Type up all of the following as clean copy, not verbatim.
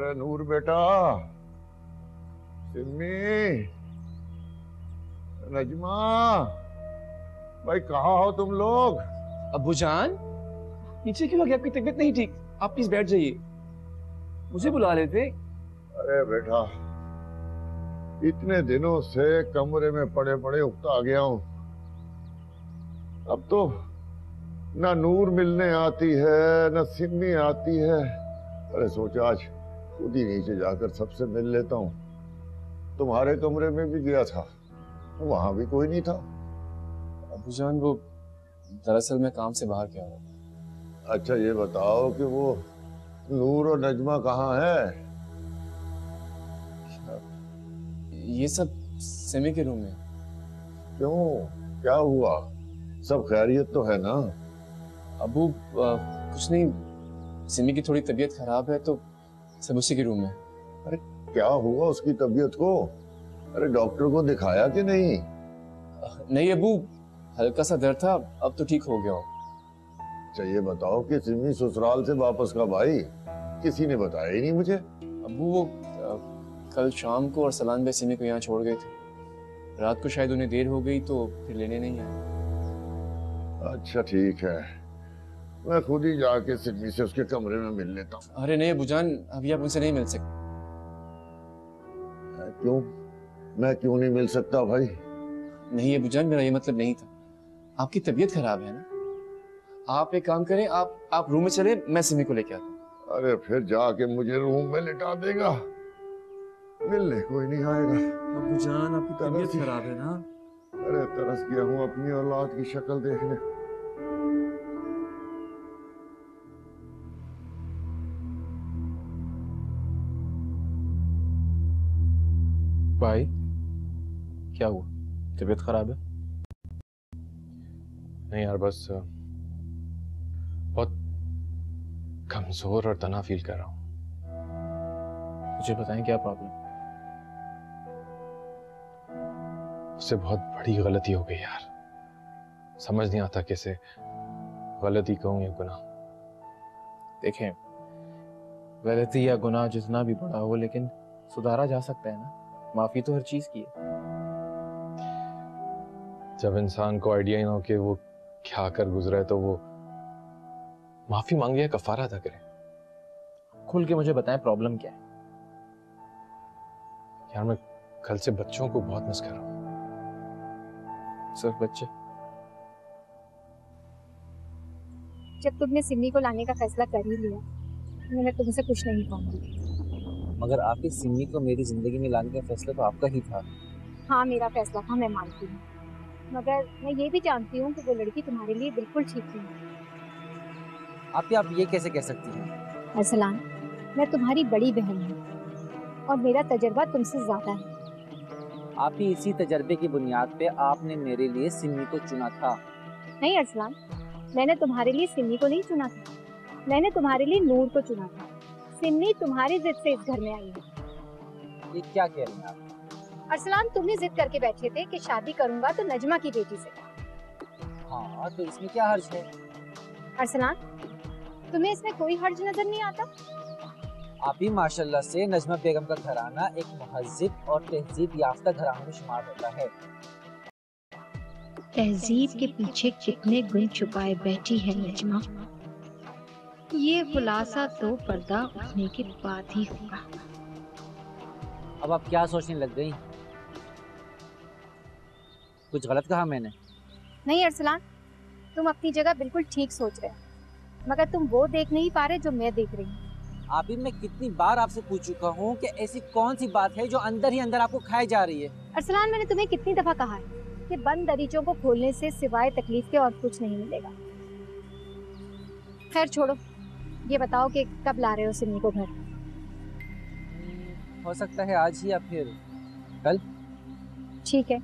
अरे नूर बेटा, सिम्मी, नजमा, भाई कहाँ हो तुम लोग? अब्बू जान, नीचे क्यों आ गए? आपकी तबीयत नहीं ठीक, आप प्लीज बैठ जाइए। मुझे बुला रहे थे? अरे बेटा, इतने दिनों से कमरे में पड़े पड़े उकता गया हूँ। अब तो ना नूर मिलने आती है ना सिम्मी आती है। अरे सोचा आज खुद ही नीचे जाकर सबसे मिल लेता हूँ। तुम्हारे कमरे में भी गया था, वहां भी कोई नहीं था। अब्बू जान, वो दरअसल मैं काम से बाहर गया था। अच्छा ये बताओ कि वो नूर और नजमा कहाँ है? ये सब सिमी के रूम में। क्यों, क्या हुआ? सब खैरियत तो है ना? अबू कुछ नहीं, सिमी की थोड़ी तबीयत खराब है तो सब उसी के रूम में। अरे क्या हुआ उसकी तबीयत को? अरे डॉक्टर को दिखाया कि नहीं? नहीं अबू, हल्का सा दर्द था, अब तो ठीक हो गया हो। अच्छा ये बताओ कि सिमी ससुराल से वापस कब आई? किसी ने बताया ही नहीं मुझे। अबू वो कल शाम को और सलान भाई सिमी को यहाँ छोड़ गए थे। रात को शायद उन्हें देर हो गई तो फिर लेने नहीं आए। अच्छा ठीक है, मैं खुद ही जाके सिमी से उसके कमरे में मिल लेता हूँ। अरे नहीं अबू जान, अभी आप उनसे नहीं मिल सकते। क्यों? मैं क्यों नहीं मिल सकता भाई? नहीं अबू जान, मेरा ये मतलब नहीं था। आपकी तबीयत खराब है ना, आप एक काम करें, आप रूम में चले, मैं सिमी को लेके आता हूँ। अरे फिर जाके मुझे रूम में लिटा देगा, मिलने कोई नहीं आएगा। अबू जान, आपकी तबीयत तरस खराब है ना। अरे तरस गया हूँ अपनी औलाद की शक्ल देखने। भाई क्या हुआ, तबीयत खराब है? नहीं यार, बस बहुत कमजोर और तनाव फील कर रहा हूँ। मुझे बताएं क्या प्रॉब्लम? उससे बहुत बड़ी गलती हो गई यार, समझ नहीं आता कैसे गलती कहूँ या गुनाह। देखें, गलती या गुनाह जितना भी बड़ा हो लेकिन सुधारा जा सकता है ना, माफी तो हर चीज की है। जब इंसान को आइडिया ही ना हो कि वो क्या कर गुजरा है तो वो माफी मांगे या कफारा अदा करे। खुल के मुझे बताएं प्रॉब्लम क्या है। यार मैं कल से बच्चों को बहुत मिस कर रहा हूँ। सिर्फ बच्चे? जब तुमने सिमी को लाने का फैसला कर ही लिया, मैंने तुमसे कुछ नहीं कहूँगी। मगर आपकी सिमी को मेरी जिंदगी में लाने का फैसला तो आपका ही था। हाँ मेरा फैसला था, मैं मानती हूँ, मगर मैं ये भी जानती हूँ कि वो लड़की तुम्हारे लिए बिल्कुल ठीक नहीं है। आप ये कैसे कह सकती हैं? अरसलान, मैं तुम्हारी बड़ी बहन हूँ और मेरा तजर्बा तुमसे ज्यादा है। आप ही इसी तजर्बे की बुनियाद पे आपने मेरे लिए सिमी को चुना था। नहीं अरसलान, मैंने तुम्हारे लिए सिमी को नहीं चुना था, मैंने तुम्हारे लिए नूर को चुना था। सिमी तुम्हारी जिद से इस घर में आई है। ये क्या कह रही हैं आप? अरसलान, तुम ही जिद करके बैठे थे कि शादी करूंगा तो नजमा की बेटी से। हाँ तो इसमें क्या हर्ज है? अरसलान, तुम्हें इसमें कोई हर्ज नजर नहीं आता? आप ही माशाल्लाह से नजमा बेगम का घराना एक महजिब और तहजीब याफ्ता घराने में शुमार होता है। तहजीब के पीछे कितने गुण छुपाए बैठी है नजमा, ये खुलासा तो पर्दा उठने के बाद ही होगा। अब आप क्या सोचने लग गई? कुछ गलत कहा मैंने? नहीं अरसलान, तुम अपनी जगह बिल्कुल ठीक सोच रहे हो, मगर तुम वो देख नहीं पा रहे जो मैं देख रही हूँ। आप ही मैं कितनी बार आपसे पूछ चुका हूँ कि ऐसी कौन सी बात है जो अंदर ही अंदर आपको खाई जा रही है? अरसलान, मैंने तुम्हें कितनी दफा कहा है कि बंद दरीचों को खोलने से सिवाय तकलीफ के और कुछ नहीं मिलेगा। खैर छोड़ो, ये बताओ कि कब ला रहे हो सिमी को घर? हो सकता है आज ही या फिर कल। ठीक है,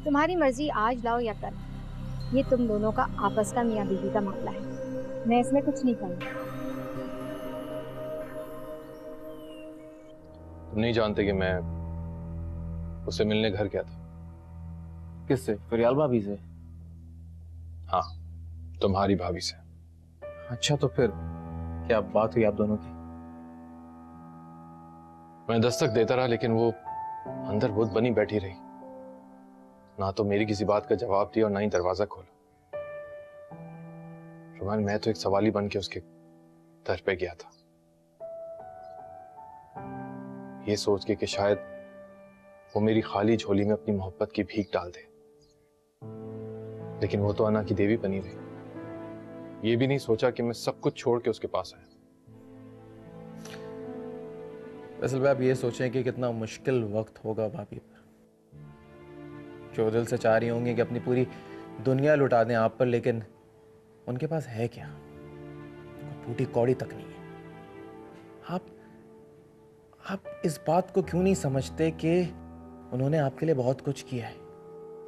तुम्हारी मर्जी, आज लाओ या कल। ये तुम दोनों का आपस का मियाँ बीवी का मामला है, मैं इसमें कुछ नहीं करूँगी। तुम नहीं जानते कि मैं उससे मिलने घर गया था। किससे? फरियाल भाभी से? हाँ, तुम्हारी भाभी से। अच्छा, तो फिर क्या बात हुई आप दोनों की? मैं दस्तक देता रहा लेकिन वो अंदर बहुत बनी बैठी रही, ना तो मेरी किसी बात का जवाब दिया और ना ही दरवाजा खोला। रुमैल, मैं तो एक सवाली बन के उसके दर पे गया था, ये सोच के कि शायद वो मेरी खाली झोली में अपनी मोहब्बत की भीख डाल दे, लेकिन वो तो अना की देवी बनी रही। ये भी नहीं सोचा कि मैं सब कुछ छोड़ के उसके पास आया। असल में आप ये सोचें कि कितना मुश्किल वक्त होगा भाभी पर, जो दिल से चाह रही होंगी कि अपनी पूरी दुनिया लुटा दें आप पर, लेकिन उनके पास है क्या? कोई फूटी कौड़ी तक नहीं है। आप इस बात को क्यों नहीं समझते कि उन्होंने आपके लिए बहुत कुछ किया है?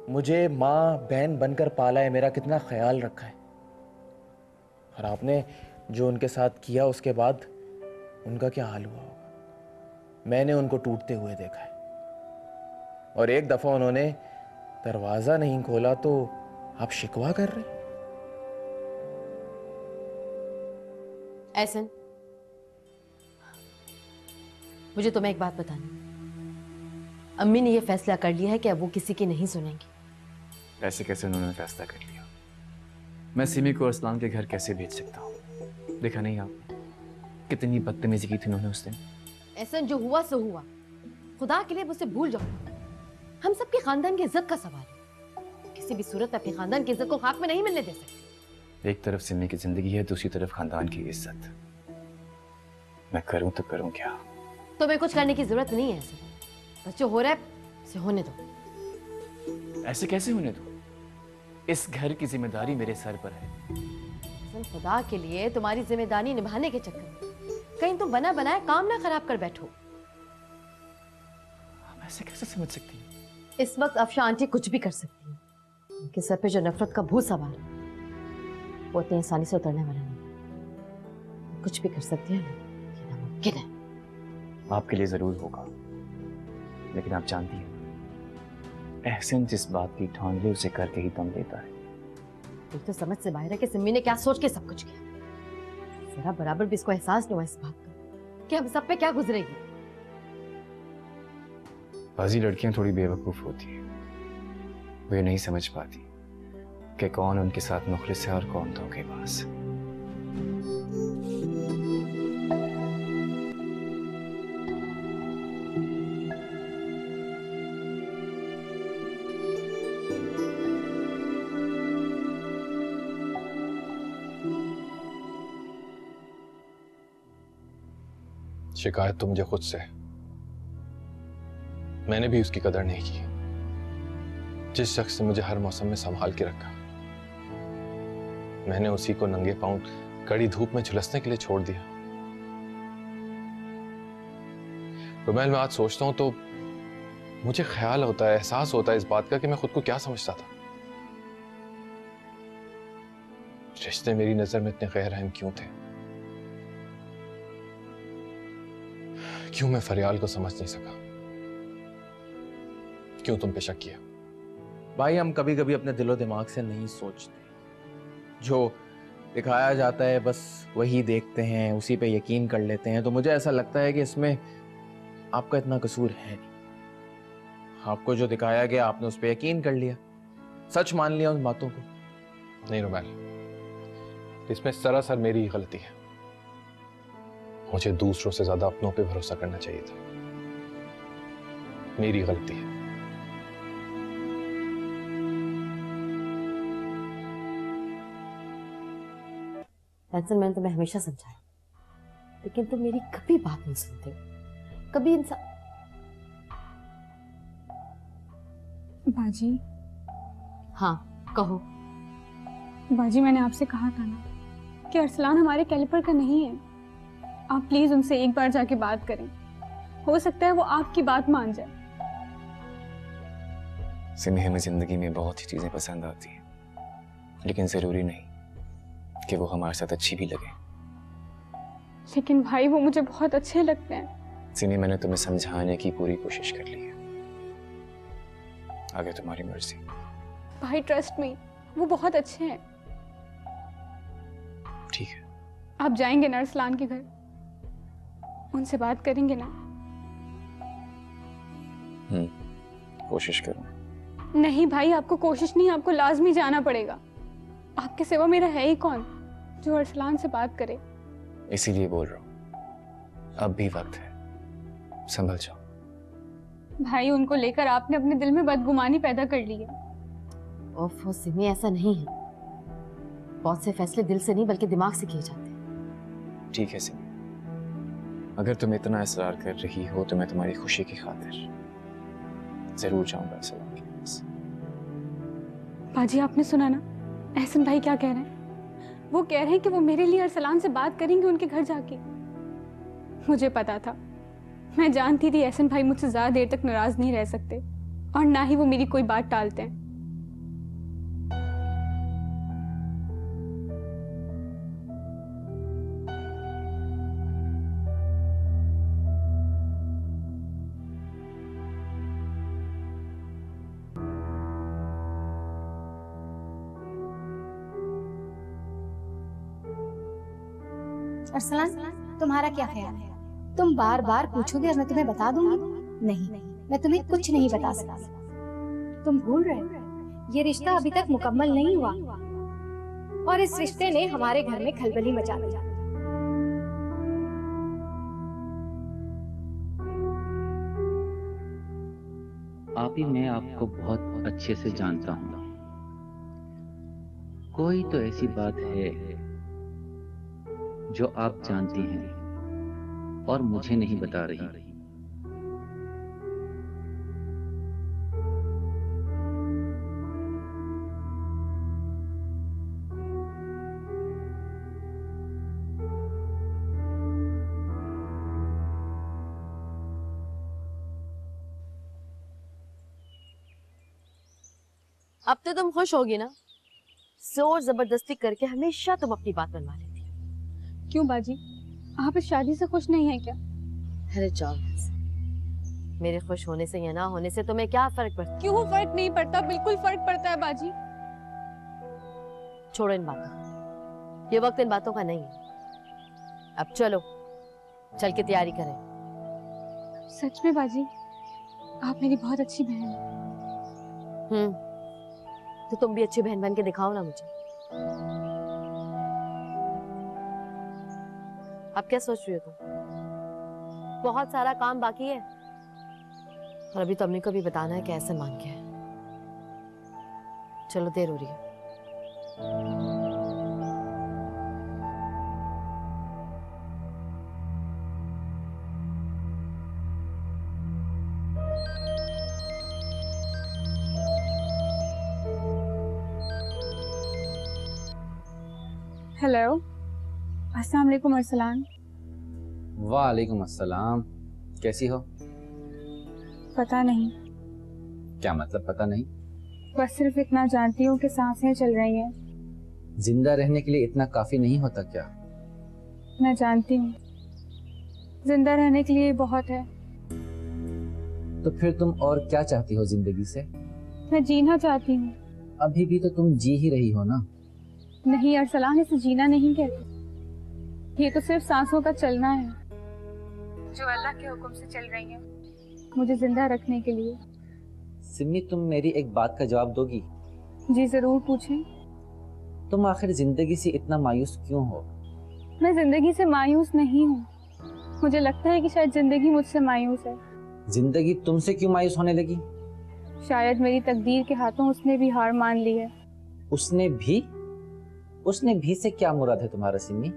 मुझे माँ बहन बनकर पाला है, मेरा कितना ख्याल रखा है, और आपने जो उनके साथ किया उसके बाद उनका क्या हाल हुआ होगा? मैंने उनको टूटते हुए देखा है, और एक दफा उन्होंने दरवाजा नहीं खोला तो आप शिकवा कर रहे? एहसन, मुझे तुम्हें एक बात बतानी। अम्मी ने यह फैसला कर लिया है कि अब वो किसी की नहीं सुनेंगी। ऐसे कैसे उन्होंने फैसला कर लिया? मैं सिमी को अरसलान के घर कैसे भेज सकता हूँ? देखा नहीं आप कितनी बदतमीजी की थी उन्होंने उस दिन? एहसन, जो हुआ सो हुआ, खुदा के लिए मुझसे भूल जाओ। हम सबके खानदान की इज्जत का सवाल है, किसी भी सूरत अपने खानदान की इज्जत को खाक में नहीं मिलने दे सकते। एक तरफ सिमी की जिंदगी है, दूसरी तरफ खानदान की इज्जत। मैं करूं तो करूं क्या? तुम्हें कुछ करने की जरूरत नहीं है एहसन, बस जो हो रहा है उसे होने दो। ऐसे कैसे होने दो? इस घर की जिम्मेदारी मेरे सर पर है। एहसन, खुदा के लिए तुम्हारी जिम्मेदारी निभाने के चक्कर में कहीं तुम बना बनाया काम ना खराब कर बैठो। आप ऐसे कैसे समझ सकती हैं? इस वक्त अफशा आंटी कुछ भी कर सकती है। उनके सर पे जो नफरत का भूत सवार है वो इतनी आसानी से उतरने वाला नहीं। कुछ भी कर सकती है ना, ये नामुमकिन है। आपके लिए जरूर होगा, लेकिन आप जानती हैं एहसन जिस बात की ठान ली उसे करके ही दम देता है। ये तो समझ से बाहर है कि सिमी ने क्या सोच के सब कुछ किया। जरा बराबर भी इसको एहसास नहीं हुआ इस बात का कि हम सब पे क्या गुजरेगी। बाजी लड़कियां थोड़ी बेवकूफ होती हैं, वे नहीं समझ पाती कि कौन उनके साथ मुखलिस है और कौन धोखेबाज। शिकायत तो मुझे खुद से है, मैंने भी उसकी कदर नहीं की। जिस शख्स ने मुझे हर मौसम में संभाल के रखा, मैंने उसी को नंगे पांव कड़ी धूप में झुलसने के लिए छोड़ दिया। रुमैल, मैं आज सोचता हूं तो मुझे ख्याल होता है, एहसास होता है इस बात का कि मैं खुद को क्या समझता था। रिश्ते मेरी नजर में इतने गैर रहम क्यों थे? क्यों मैं फरियाल को समझ नहीं सका? क्यों तुम पे शक किया? भाई, हम कभी कभी अपने दिलो दिमाग से नहीं सोचते, जो दिखाया जाता है बस वही देखते हैं, उसी पे यकीन कर लेते हैं। तो मुझे ऐसा लगता है कि इसमें आपका इतना कसूर है नहीं। आपको जो दिखाया गया आपने उस पर यकीन कर लिया, सच मान लिया उन बातों को। नहीं रुमैल, इसमें सरासर मेरी ही गलती है। मुझे दूसरों से ज्यादा अपनों पे भरोसा करना चाहिए था, मेरी गलती है। एहसन, मैंने तुम्हें हमेशा समझाया, लेकिन तुम मेरी कभी बात नहीं सुनते। कभी इंसान। बाजी। हाँ कहो। बाजी, मैंने आपसे कहा था ना कि अरसलान हमारे कैलिपर का नहीं है। आप प्लीज उनसे एक बार जाके बात करें, हो सकता है वो आपकी बात मान जाए। सिमी, हमें जिंदगी में बहुत सी चीजें पसंद आती हैं, लेकिन जरूरी नहीं कि वो हमारे साथ अच्छी भी लगे। लेकिन भाई, वो मुझे बहुत अच्छे लगते हैं। सिमी, मैंने तुम्हें समझाने की पूरी कोशिश कर ली है, आगे तुम्हारी मर्जी। भाई ट्रस्ट मी, वो बहुत अच्छे हैं। ठीक है, आप जाएंगे ना अरसलान के घर, उनसे बात करेंगे ना? कोशिश करूँ। नहीं भाई, आपको कोशिश नहीं, आपको लाजमी जाना पड़ेगा। आपके सिवा मेरा है ही कौन जो अरसलान से बात करे। इसीलिए बोल रहा हूँ, अब भी वक्त है, संभल जाओ। भाई, उनको लेकर आपने अपने दिल में बदगुमानी पैदा कर ली है। ओफ सिमी, ऐसा नहीं है। बहुत से फैसले दिल से नहीं बल्कि दिमाग से किए जाते हैं। ठीक है सिमी, अगर तुम इतना इसरार कर रही हो तो मैं तुम्हारी खुशी की खातिर जरूर जाऊंगा अरसलान के पास। बाजी, आपने सुना ना एहसन भाई क्या कह रहे हैं? वो कह रहे हैं कि वो मेरे लिए अरसलान से बात करेंगे उनके घर जाके। मुझे पता था, मैं जानती थी एहसन भाई मुझसे ज्यादा देर तक नाराज नहीं रह सकते, और ना ही वो मेरी कोई बात टालते हैं। अरसलान, तुम्हारा क्या ख्याल है? तुम बार बार पूछोगे और मैं तुम्हें बता दूंगी? नहीं, मैं तुम्हें कुछ नहीं बता सकती। तुम भूल रहे हो, ये रिश्ता अभी तक मुकम्मल नहीं हुआ, और इस रिश्ते ने हमारे घर में खलबली मचा दी। आप ही, मैं आपको बहुत अच्छे से जानता हूँ। कोई तो ऐसी बात है जो आप जानती हैं और मुझे नहीं बता रही। अब तो तुम खुश होगी ना? जोर जबरदस्ती करके हमेशा तुम अपनी बात मनवा लेती हो। क्यों बाजी, आप इस शादी से खुश नहीं है क्या? अरे जाओ यहाँ से। मेरे खुश होने से या ना होने से तुम्हें क्या फर्क पड़ता? क्यों फर्क नहीं पड़ता? बिल्कुल फर्क पड़ता है बाजी। छोड़ो इन बातों, ये वक्त इन बातों का नहीं है। अब चलो, चल के तैयारी करें। सच में बाजी, आप मेरी बहुत अच्छी बहन हैं। तो तुम भी अच्छी बहन बन के दिखाओ ना मुझे। अब क्या सोच रही हो तुम? बहुत सारा काम बाकी है, और अभी तो अम्मी को भी बताना है कि ऐसे मान के है। चलो, देर हो रही है। हेलो, अस्सलाम वालेकुम अरसलान। वालेकुम अस्सलाम। कैसी हो? पता नहीं। क्या मतलब पता नहीं? बस सिर्फ इतना जानती हूँ कि सांसें चल रही हैं। जिंदा रहने के लिए इतना काफी नहीं होता क्या? मैं जानती हूँ, जिंदा रहने के लिए बहुत है। तो फिर तुम और क्या चाहती हो जिंदगी से? मैं जीना चाहती हूँ। अभी भी तो तुम जी ही रही हो ना। नहीं अरसलान, इसे जीना नहीं कहते। ये तो सिर्फ सांसों का चलना है जो अल्लाह के हुक्म से चल रही है मुझे जिंदा रखने के लिए। सिमी, तुम मेरी एक बात का जवाब दोगी? जी जरूर, पूछें। तुम आखिर जिंदगी से इतना मायूस क्यों हो? मैं जिंदगी से मायूस नहीं हूँ। मुझे लगता है कि शायद जिंदगी मुझसे मायूस है। जिंदगी तुमसे क्यों मायूस होने लगी? शायद मेरी तकदीर के हाथों उसने भी हार मान ली है। उसने भी? उसने भी से क्या मुराद है तुम्हारा सिमी?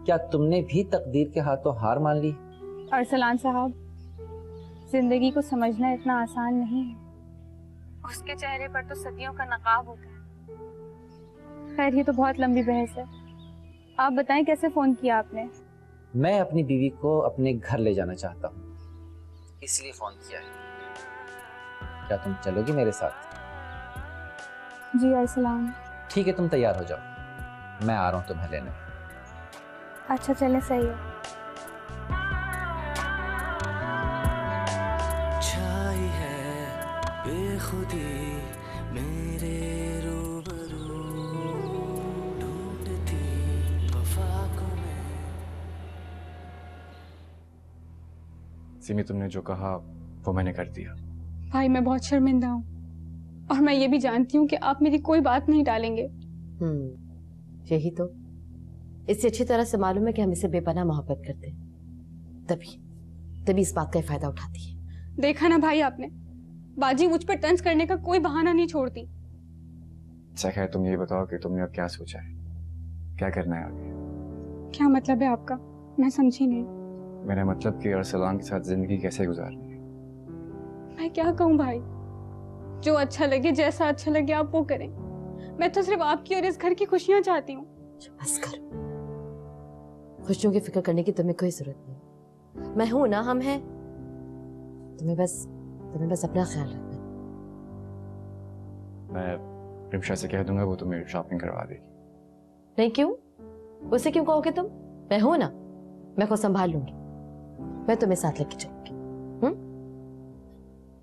क्या तुमने भी तकदीर के हाथों हार मान ली? अरसलान साहब, जिंदगी को समझना इतना आसान नहीं है। उसके चेहरे पर तो सदियों का नकाब होता है। खैर, ये तो बहुत लंबी बहस है। आप बताएं कैसे फोन किया आपने? मैं अपनी बीवी को अपने घर ले जाना चाहता हूँ, इसलिए फोन किया है। क्या तुम चलोगी मेरे साथ? जी अरसलान। ठीक है, तुम तैयार हो जाओ, मैं आ रहा हूँ तुम्हें लेने। अच्छा चले, सही है। छाई है बेखुदी मेरे रूबरू, ढूंढती वफा को मैं। सिमी, तुमने जो कहा वो मैंने कर दिया। भाई मैं बहुत शर्मिंदा हूँ, और मैं ये भी जानती हूँ कि आप मेरी कोई बात नहीं टालेंगे। यही तो, इससे अच्छी तरह से मालूम है कि हम इसे बेपनाह मोहब्बत करते हैं, तभी इस बात का फायदा उठाती है। देखा ना भाई आपने, बाजी मुझ पर तंज करने का कोई बहाना नहीं छोड़ती। अच्छा खैर, तुम ये बताओ कि तुमने अब क्या सोचा है, क्या करना है आगे? क्या मतलब है आपका? मैं समझी नहीं। मेरा मतलब कि अरसलान के साथ जिंदगी कैसे गुजारनी है। मैं क्या कहूँ भाई, जो अच्छा लगे, जैसा अच्छा लगे आप वो करें। मैं तो सिर्फ आपकी और इस घर की खुशियां चाहती हूँ। बस कर, खुशियों की फिक्र करने की तुम्हें कोई जरूरत नहीं। मैं हूं ना, हम हैं। तुम्हें बस अपना ख्याल रखना। मैं रिमशा से कह दूंगा, वो तुम्हें शॉपिंग करवा देगी। नहीं, क्यों? उसे क्यों कहोगे तुम? मैं हूं ना, मैं खुद संभाल लूंगी। मैं तुम्हें साथ लेके चलूंगी।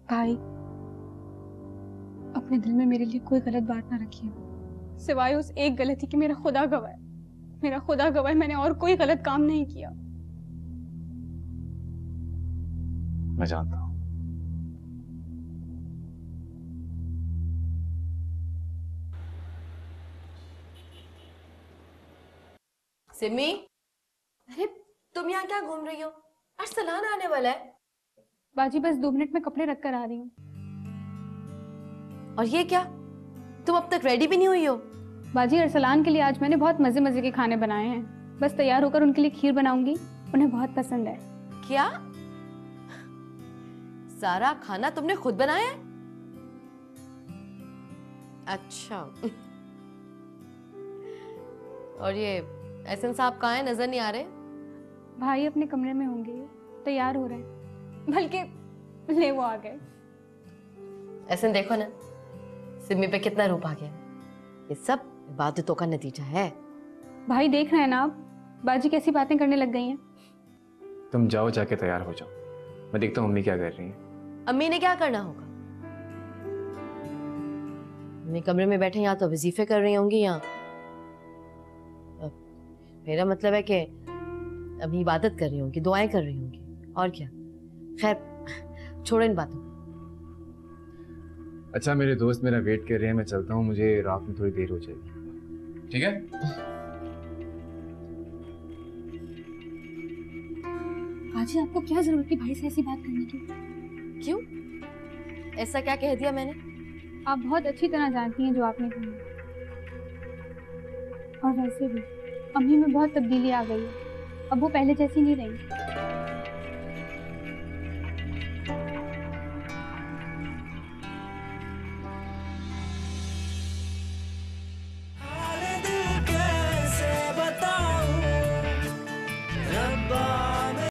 भाई अपने दिल में मेरे लिए कोई गलत बात ना रखिए, सिवाय उस एक गलती की। मेरा खुदा गवाह है, मैंने और कोई गलत काम नहीं किया। मैं जानता हूँ। सिमी, अरे तुम यहाँ क्या घूम रही हो? अरसलान आने वाला है। बाजी बस 2 मिनट में कपड़े रख कर आ रही हूँ। और ये क्या, तुम अब तक रेडी भी नहीं हुई हो? बाजी अरसलान के लिए आज मैंने बहुत मजे मजे के खाने बनाए हैं, बस तैयार होकर उनके लिए खीर बनाऊंगी, उन्हें बहुत पसंद है। क्या? सारा खाना तुमने खुद बनाया है? अच्छा। और ये एहसन साहब कहाँ हैं? नजर नहीं आ रहे। भाई अपने कमरे में होंगे, तैयार हो रहे हैं, बल्कि ले वो आ गए। एहसन देखो ना, सिमी पे कितना रूप आ गया। ये सब इबादतों का नतीजा है। भाई देख रहे हैं ना आप, बाजी कैसी बातें करने लग गई हैं। तुम जाओ, जाके तैयार हो जाओ, मैं देखता हूँ अम्मी क्या कर रही हैं। अम्मी ने क्या करना होगा? अम्मी कमरे में बैठे यहाँ तो वजीफे कर रही होंगी। यहाँ मेरा मतलब है कि अभी इबादत कर रही होंगी, दुआएं कर रही होंगी, और क्या। खैर छोड़ो इन बातों। अच्छा, मेरे दोस्त मेरा वेट कर रहे हैं, मैं चलता हूँ, मुझे रात में थोड़ी देर हो जाएगी। ठीक है? बाजी आपको क्या जरूरत थी भाई से ऐसी बात करने की? क्यों? ऐसा क्या कह दिया मैंने? आप बहुत अच्छी तरह जानती हैं जो आपने कहा। और वैसे भी अम्मी में बहुत तब्दीली आ गई है, अब वो पहले जैसी नहीं रही।